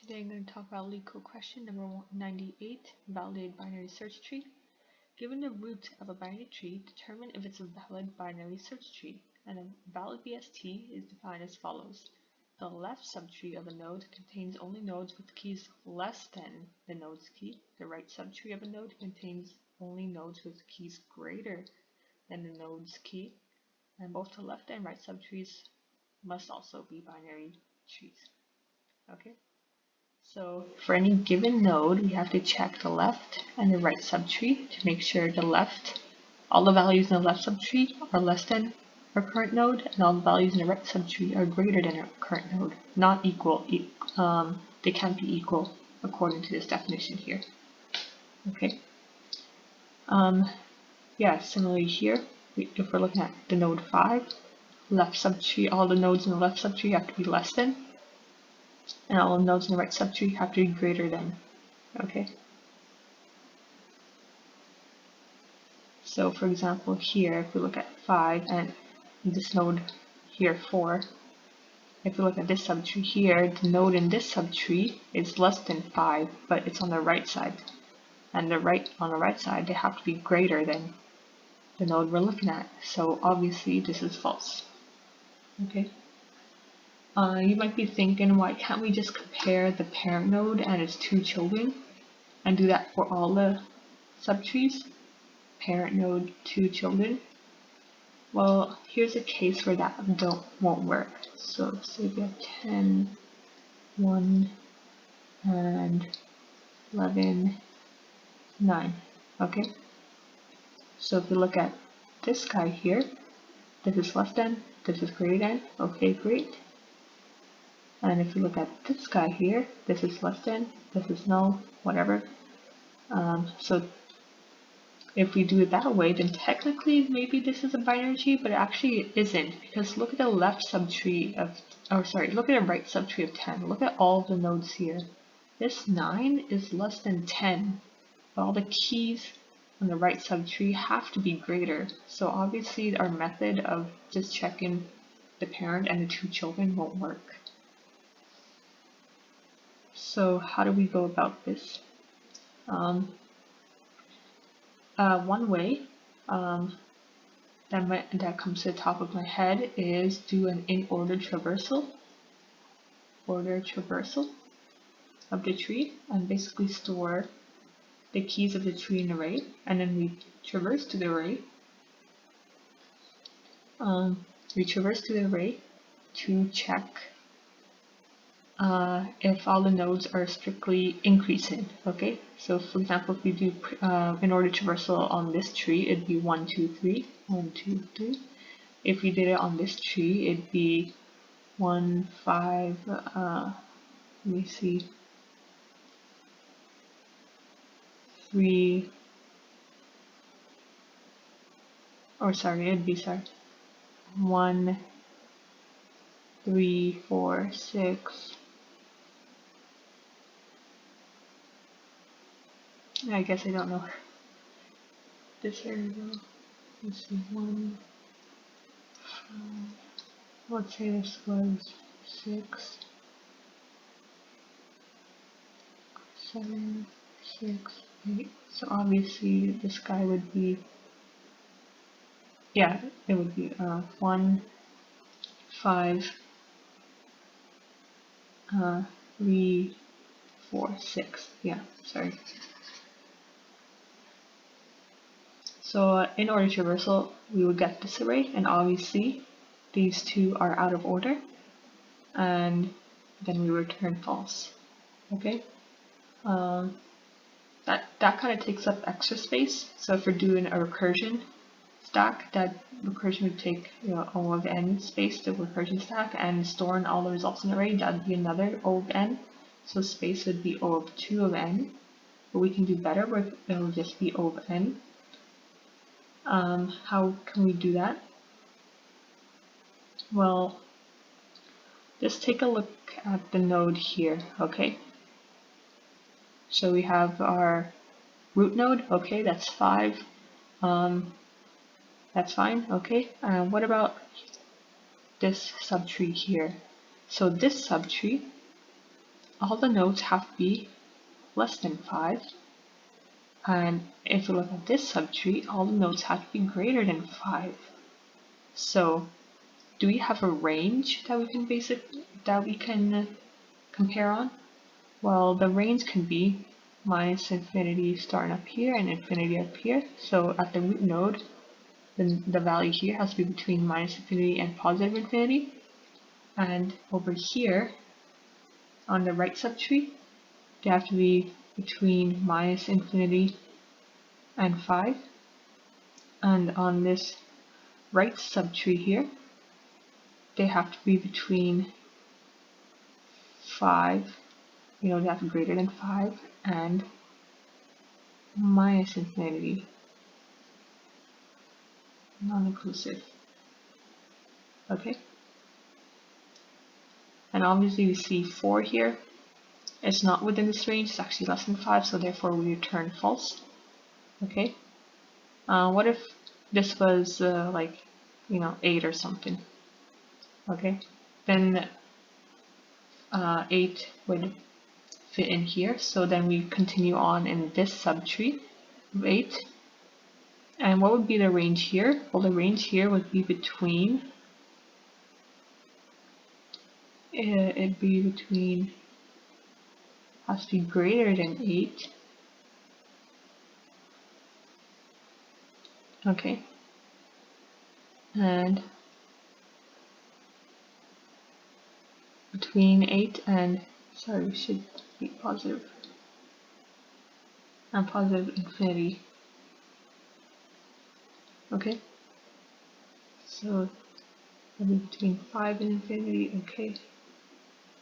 Today I'm going to talk about LeetCode question number 98, validated binary search tree. Given the root of a binary tree, determine if it's a valid binary search tree. And a valid BST is defined as follows. The left subtree of a node contains only nodes with keys less than the node's key. The right subtree of a node contains only nodes with keys greater than the node's key. And both the left and right subtrees must also be binary trees. Okay? So for any given node, we have to check the left and the right subtree to make sure all the values in the left subtree are less than our current node, and all the values in the right subtree are greater than our current node, not equal. They can't be equal according to this definition here. Okay. Similarly here, if we're looking at the node 5, left subtree, all the nodes in the left subtree have to be less than, and all the nodes in the right subtree have to be greater than. Okay. So for example here, if we look at 5 and this node here 4, if we look at this subtree here, the node in this subtree is less than 5, but it's on the right side. And on the right side, they have to be greater than the node we're looking at. So obviously this is false. Okay. You might be thinking, why can't we just compare the parent node and its two children and do that for all the subtrees? Parent node, two children. Well, here's a case where that won't work. So say we have 10, 1, and 11, 9. Okay. So if we look at this guy here, this is less than, this is greater than. Okay, great. And if we look at this guy here, this is less than, this is null, whatever. So if we do it that way, then technically maybe this is a binary tree, but it actually isn't, because look at the left subtree of, look at the right subtree of 10. Look at all the nodes here. This 9 is less than 10, but all the keys on the right subtree have to be greater. So obviously our method of just checking the parent and the two children won't work. So how do we go about this? One way that comes to the top of my head is do an in-order traversal of the tree, and basically store the keys of the tree in an array, and then we traverse to the array. To check if all the nodes are strictly increasing. Okay, so for example, if we do in order traversal on this tree, it'd be 1, 2, 3, 1, 2, 3. If we did it on this tree, it'd be 1, 5. Let me see, 3. Or sorry, it'd be 1, 3, 4, 6. I guess I don't know. This here we go. Let's see, 1, 5. Let's say this was 6, 7, 6, 8. So obviously this guy would be, yeah, it would be 1, 5, 3, 4, 6. Yeah, sorry. So in order traversal, we would get this array, and obviously these two are out of order, and then we return false. Okay. That kind of takes up extra space. So if we're doing a recursion stack, that recursion would take O of n space to recursion stack, and storing all the results in the array, that would be another O of n. So space would be O of 2 of n. But we can do better where it will just be O of n. How can we do that? Well, just take a look at the node here, okay? So we have our root node, okay, that's 5. That's fine, okay. What about this subtree here? So this subtree all the nodes have to be less than 5. And if we look at this subtree, all the nodes have to be greater than 5. So do we have a range that we can compare on? Well, the range can be minus infinity starting up here and infinity up here. So at the root node, the value here has to be between minus infinity and positive infinity. And over here, on the right subtree, they have to be between minus infinity and 5. And on this right subtree here, they have to be between 5, they have to be greater than 5, and minus infinity, non-inclusive. Okay? And obviously we see 4 here. It's not within this range, it's actually less than 5, so therefore we return false. Okay? What if this was 8 or something? Okay? Then 8 would fit in here, so then we continue on in this subtree of 8. And what would be the range here? Well, the range here would be between, it'd be between, has to be greater than 8. Okay. And between 8 and, sorry, should be positive, and positive infinity. Okay. So it'll be between 5 and infinity. Okay.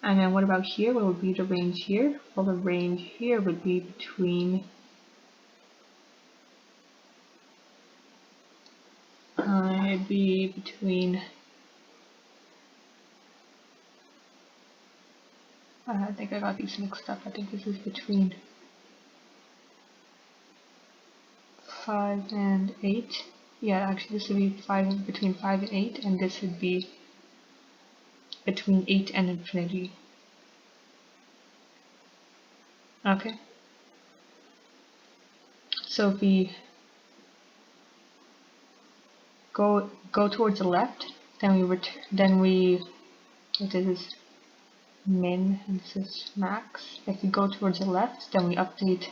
And then what about here? What would be the range here? Well, the range here would be between it'd be between I think I got these mixed up. I think this is between 5 and 8. Yeah, actually this would be between 5 and 8, and this would be between 8 and infinity. Okay. So if we go towards the left, then this is min and this is max. If we go towards the left, then we update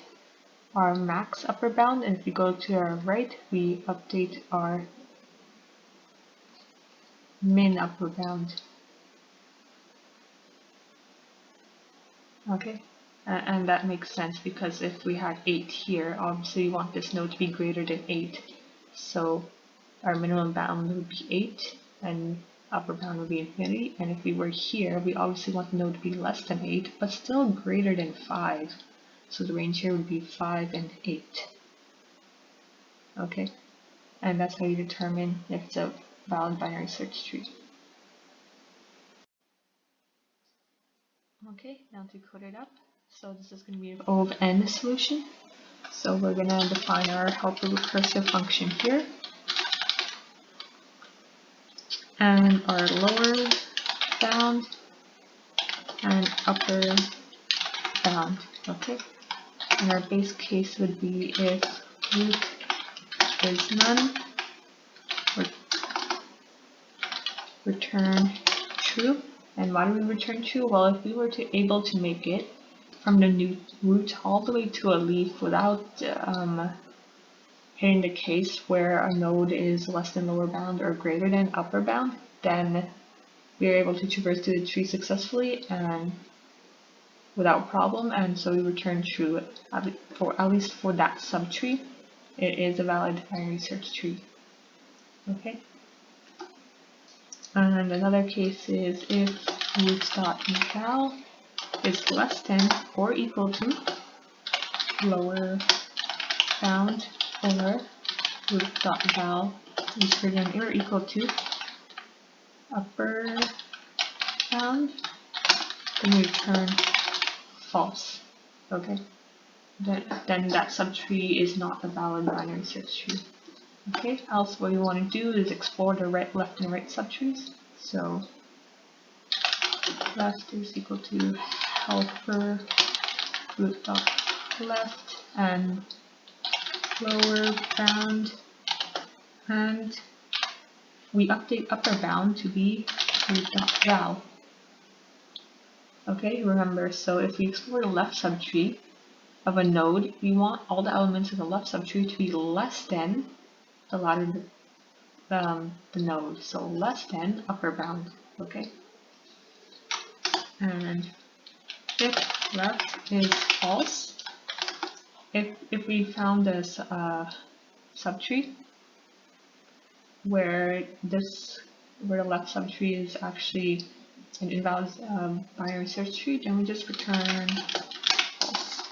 our max upper bound, and if we go to our right, we update our min upper bound. Okay, and that makes sense because if we had 8 here, obviously we want this node to be greater than 8. So our minimum bound would be 8 and upper bound would be infinity. And if we were here, we obviously want the node to be less than 8, but still greater than 5. So the range here would be 5 and 8. Okay, and that's how you determine if it's a valid binary search tree. Okay, now to code it up. So this is going to be an O of n solution. So we're going to define our helper recursive function here. And our lower bound and upper bound. Okay. And our base case would be if root is none, return true. And why do we return true? Well, if we were able to make it from the new root all the way to a leaf without hitting the case where a node is less than lower bound or greater than upper bound, then we are able to traverse through the tree successfully and without problem, and so we return true at least for that subtree. It is a valid binary search tree. Okay. And another case is if roots.eval is less than or equal to lower bound or root.eval is greater than or equal to upper bound, then we return false. Okay, then that subtree is not a valid binary search tree. Okay, else what we want to do is explore the left and right subtrees. So left is equal to helper root dot left and lower bound, and we update upper bound to be root.val. Okay, remember, so if we explore the left subtree of a node, we want all the elements of the left subtree to be less than the latter, the node, so less than upper bound. Okay, and if left is false, if we found this subtree where the left subtree is actually an invalid binary search tree, then we just return false.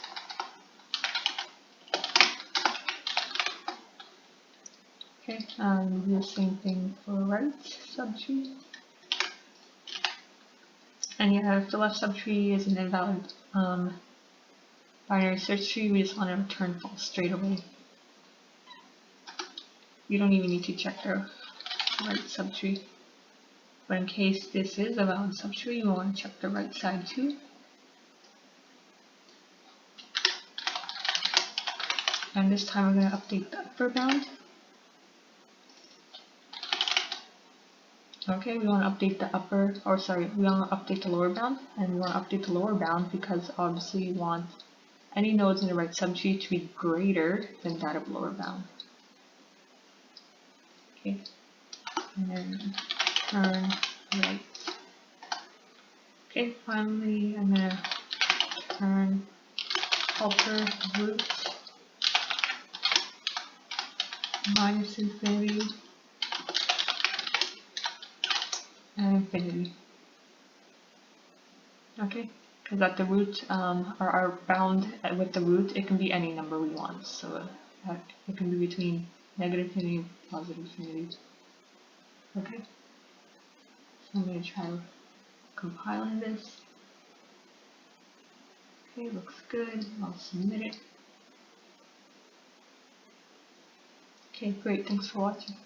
Okay, do the same thing for right subtree. And yeah, if the left subtree is an invalid binary search tree, we just want to return false straight away. You don't even need to check the right subtree. But in case this is a valid subtree, you want to check the right side too. And this time we're going to update the upper bound. Okay, we want to update the we want to update the lower bound, and we want to update the lower bound because obviously we want any nodes in the right subtree to be greater than that of lower bound. Okay, and then turn right. Okay, finally I'm going to turn helper root minus infinity and infinity. Okay, because at the root, or our bound with the root, it can be any number we want. So it can be between negative infinity and positive infinity. Okay, so I'm going to try compiling this. Okay, looks good. I'll submit it. Okay, great. Thanks for watching.